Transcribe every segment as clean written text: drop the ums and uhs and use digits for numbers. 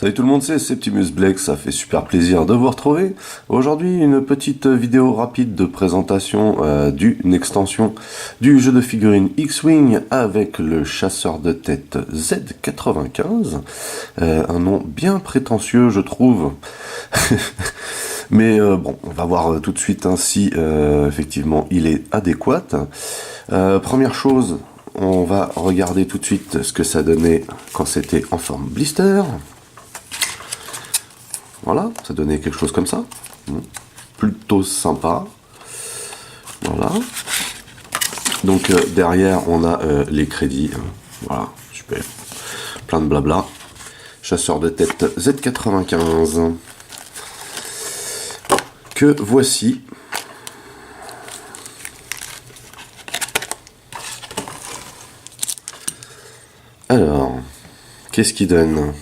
Salut tout le monde, c'est Septimus Black, ça fait super plaisir de vous retrouver. Aujourd'hui, une petite vidéo rapide de présentation d'une extension du jeu de figurines X-Wing avec le chasseur de tête Z95. Un nom bien prétentieux, je trouve. Mais bon, on va voir tout de suite si effectivement il est adéquat. Première chose, on va regarder tout de suite ce que ça donnait quand c'était en forme blister. Voilà, ça donnait quelque chose comme ça. Plutôt sympa. Voilà. Donc derrière, on a les crédits. Voilà, super. Plein de blabla. Chasseur de tête Z95. Que voici. Alors, qu'est-ce qu'il donne ?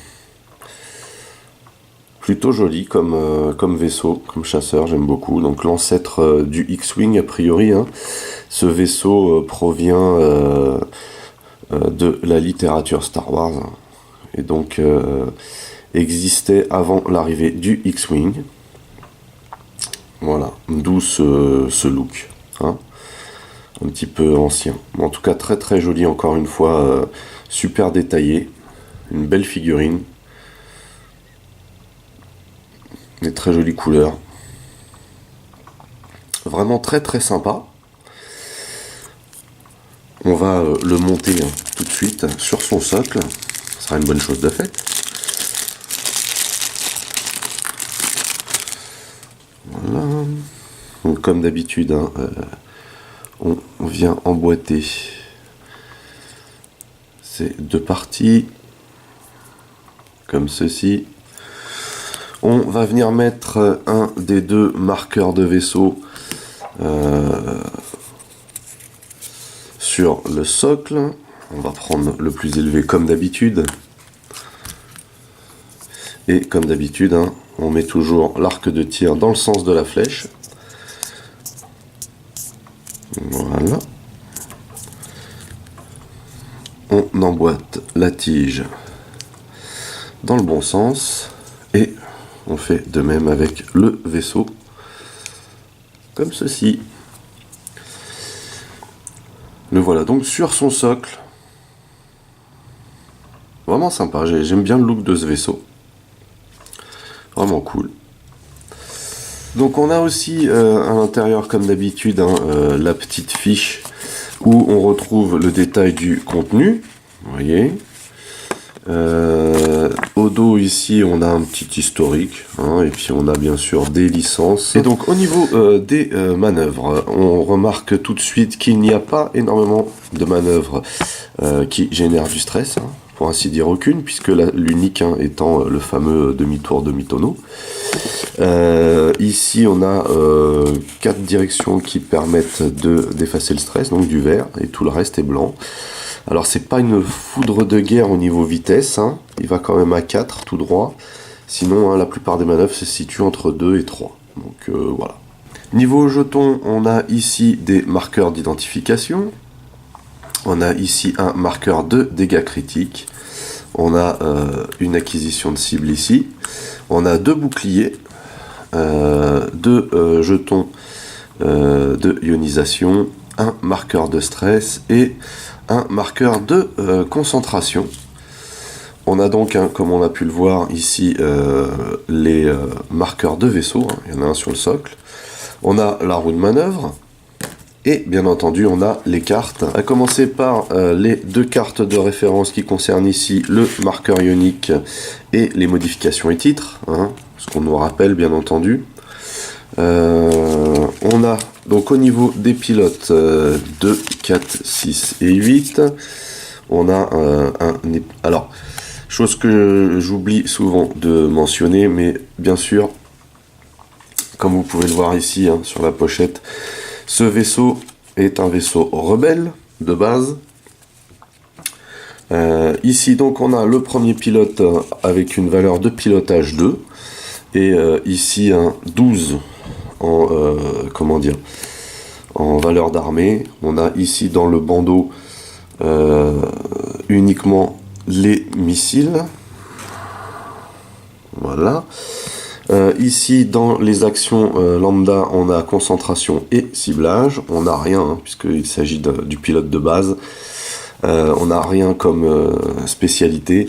Plutôt joli comme vaisseau, comme chasseur, j'aime beaucoup. Donc l'ancêtre du X-Wing, a priori, hein. Ce vaisseau provient de la littérature Star Wars, et donc existait avant l'arrivée du X-Wing. Voilà, d'où ce look, hein. Un petit peu ancien. Mais en tout cas, très très joli, encore une fois, super détaillé. Une belle figurine. Des très jolies couleurs. Vraiment très très sympa. On va le monter tout de suite sur son socle. Ce sera une bonne chose de faite. Voilà. Donc, comme d'habitude, hein, on vient emboîter ces deux parties. Comme ceci. On va venir mettre un des deux marqueurs de vaisseau sur le socle. On va prendre le plus élevé comme d'habitude. Et comme d'habitude, hein, on met toujours l'arc de tir dans le sens de la flèche. Voilà. On emboîte la tige dans le bon sens. Et on fait de même avec le vaisseau, comme ceci. Le voilà donc sur son socle. Vraiment sympa, j'aime bien le look de ce vaisseau. Vraiment cool. Donc on a aussi à l'intérieur, comme d'habitude, hein, la petite fiche où on retrouve le détail du contenu. Vous voyez. Au dos ici on a un petit historique, hein, et puis on a bien sûr des licences. Et donc au niveau des manœuvres, on remarque tout de suite qu'il n'y a pas énormément de manœuvres qui génèrent du stress, hein, pour ainsi dire aucune, puisque l'unique, hein, étant le fameux demi-tour demi-tonneau. Ici on a 4 directions qui permettent d'effacer le stress, donc du vert, et tout le reste est blanc. Alors c'est pas une foudre de guerre au niveau vitesse, hein. Il va quand même à 4 tout droit, sinon, hein, la plupart des manœuvres se situent entre 2 et 3, donc voilà. Niveau jetons, on a ici des marqueurs d'identification, on a ici un marqueur de dégâts critiques, on a une acquisition de cible ici, on a 2 boucliers, 2 jetons de ionisation, un marqueur de stress et un marqueur de concentration. On a donc, hein, comme on a pu le voir ici, les marqueurs de vaisseau, hein. Il y en a un sur le socle. On a la roue de manœuvre. Et bien entendu, on a les cartes. À commencer par les 2 cartes de référence qui concernent ici le marqueur ionique et les modifications et titres, hein, ce qu'on nous rappelle bien entendu. On a donc au niveau des pilotes 2, 4, 6 et 8, on a alors, chose que j'oublie souvent de mentionner, mais bien sûr, comme vous pouvez le voir ici, hein, sur la pochette, ce vaisseau est un vaisseau rebelle de base. Ici donc on a le premier pilote avec une valeur de pilotage 2, et ici un 12 en en valeur d'armée. On a ici dans le bandeau uniquement les missiles. Voilà. Ici, dans les actions lambda, on a concentration et ciblage. On n'a rien, hein, puisqu'il s'agit du pilote de base. On n'a rien comme spécialité.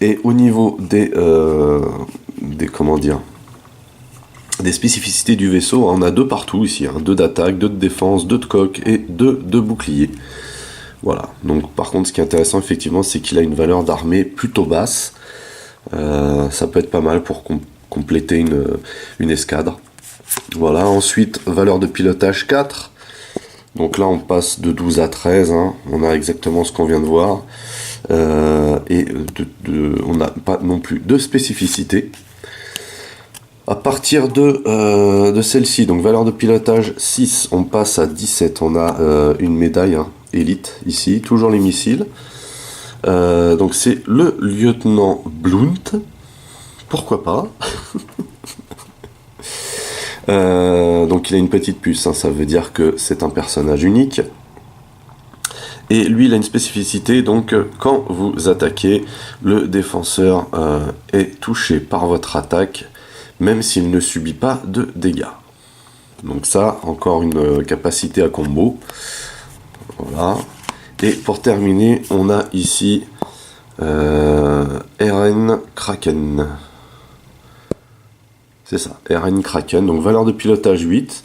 Et au niveau des comment dire, des spécificités du vaisseau, on a 2 partout ici, hein, 2 d'attaque, 2 de défense, 2 de coque et 2 de bouclier. Voilà. Donc par contre, ce qui est intéressant effectivement, c'est qu'il a une valeur d'armée plutôt basse. Ça peut être pas mal pour compléter une escadre. Voilà. Ensuite, valeur de pilotage 4. Donc là, on passe de 12 à 13. Hein. On a exactement ce qu'on vient de voir. Et on n'a pas non plus de spécificité. À partir de celle-ci, donc valeur de pilotage 6, on passe à 17. On a une médaille élite ici, toujours les missiles. Donc c'est le lieutenant Blount. Pourquoi pas. Donc il a une petite puce, hein, ça veut dire que c'est un personnage unique. Et lui, il a une spécificité, donc quand vous attaquez, le défenseur est touché par votre attaque, même s'il ne subit pas de dégâts. Donc ça, encore une capacité à combo. Voilà. Et pour terminer, on a ici RN Kraken. C'est ça, RN Kraken. Donc valeur de pilotage 8.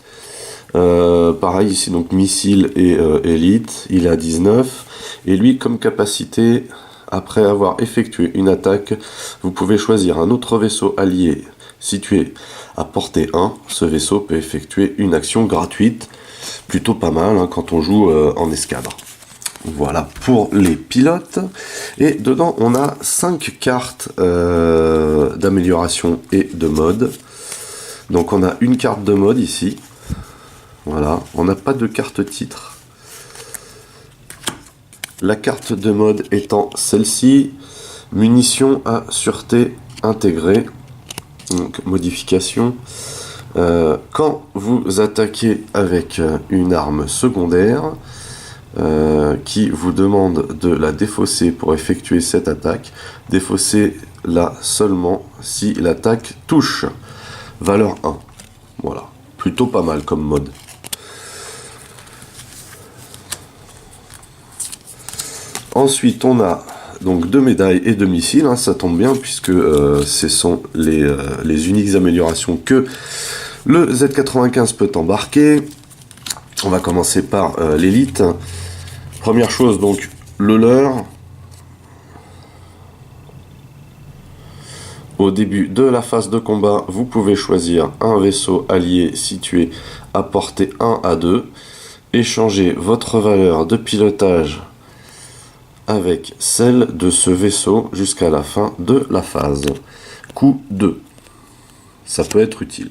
Pareil ici, donc missile et élite. Il est à 19. Et lui, comme capacité, après avoir effectué une attaque, vous pouvez choisir un autre vaisseau allié situé à portée 1, ce vaisseau peut effectuer une action gratuite, plutôt pas mal hein, quand on joue en escadre. Voilà pour les pilotes. Et dedans, on a 5 cartes d'amélioration et de mode. Donc on a une carte de mode ici. Voilà, on n'a pas de carte titre. La carte de mode étant celle-ci. Munitions à sûreté intégrée. Donc modification. Quand vous attaquez avec une arme secondaire qui vous demande de la défausser pour effectuer cette attaque, défaussez-la seulement si l'attaque touche. Valeur 1. Voilà. Plutôt pas mal comme mode. Ensuite, on a donc 2 médailles et 2 missiles, hein, ça tombe bien puisque ce sont les uniques améliorations que le Z95 peut embarquer. On va commencer par l'élite. Première chose, donc le leurre. Au début de la phase de combat, vous pouvez choisir un vaisseau allié situé à portée 1 à 2. Échangez votre valeur de pilotage avec celle de ce vaisseau jusqu'à la fin de la phase. Coup 2. Ça peut être utile.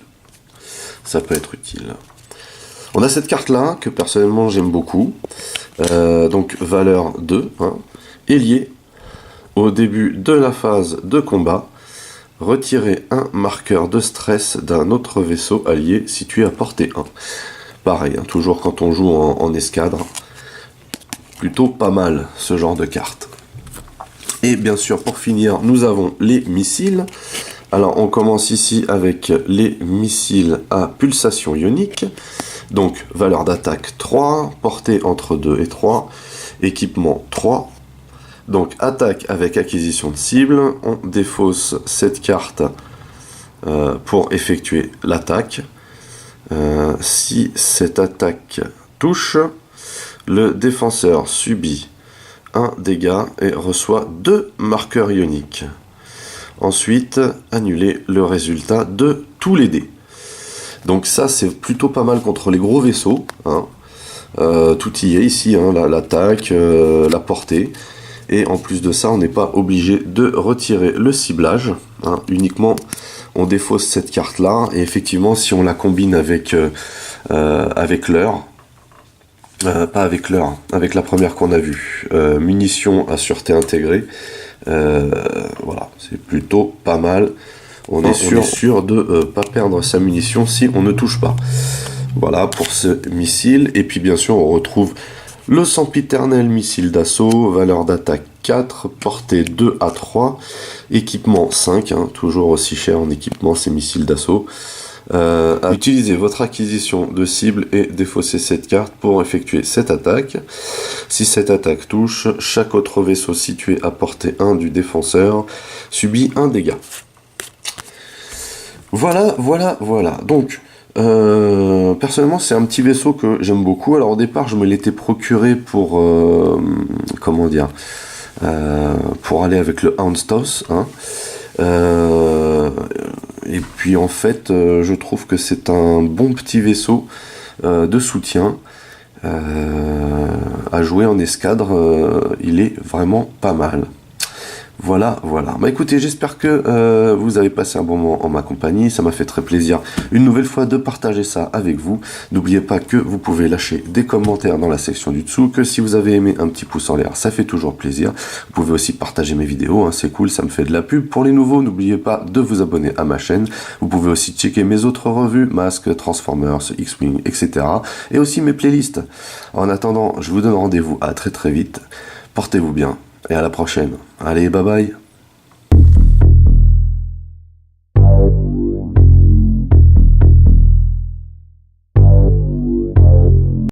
Ça peut être utile. On a cette carte-là, que personnellement j'aime beaucoup. Donc valeur 2. Hein. Ailier. Au début de la phase de combat, retirez un marqueur de stress d'un autre vaisseau allié situé à portée 1. Pareil, hein, toujours quand on joue en escadre. Plutôt pas mal ce genre de carte. Et bien sûr, pour finir, nous avons les missiles. Alors on commence ici avec les missiles à pulsation ionique. Donc valeur d'attaque 3, portée entre 2 et 3, équipement 3. Donc attaque avec acquisition de cible, on défausse cette carte pour effectuer l'attaque. Si cette attaque touche, le défenseur subit un dégât et reçoit 2 marqueurs ioniques. Ensuite, annuler le résultat de tous les dés. Donc ça, c'est plutôt pas mal contre les gros vaisseaux. Hein. Tout y est ici, hein, l'attaque, la portée. Et en plus de ça, on n'est pas obligé de retirer le ciblage. Hein. Uniquement, on défausse cette carte-là. Et effectivement, si on la combine avec l'heure, pas avec l'heure, avec la première qu'on a vue, munitions à sûreté intégrée, voilà, c'est plutôt pas mal. On est sûr de pas perdre sa munition si on ne touche pas. Voilà pour ce missile. Et puis bien sûr, on retrouve le sempiternel missile d'assaut, valeur d'attaque 4, portée 2 à 3, équipement 5, hein, toujours aussi cher en équipement, ces missiles d'assaut. Utilisez votre acquisition de cible et défaussez cette carte pour effectuer cette attaque. Si cette attaque touche, chaque autre vaisseau situé à portée 1 du défenseur subit un dégât. Voilà. Donc, personnellement, c'est un petit vaisseau que j'aime beaucoup. Alors au départ, je me l'étais procuré pour, comment dire, pour aller avec le Houndstooth, hein. Et puis en fait, je trouve que c'est un bon petit vaisseau de soutien à jouer en escadre. Il est vraiment pas mal. Voilà. Bah écoutez, j'espère que vous avez passé un bon moment en ma compagnie. Ça m'a fait très plaisir une nouvelle fois de partager ça avec vous. N'oubliez pas que vous pouvez lâcher des commentaires dans la section du dessous, que si vous avez aimé, un petit pouce en l'air, ça fait toujours plaisir. Vous pouvez aussi partager mes vidéos, hein, c'est cool, ça me fait de la pub. Pour les nouveaux, n'oubliez pas de vous abonner à ma chaîne. Vous pouvez aussi checker mes autres revues, Masques, Transformers, X-Wing, etc. Et aussi mes playlists. En attendant, je vous donne rendez-vous à très vite. Portez-vous bien. Et à la prochaine. Allez, bye bye.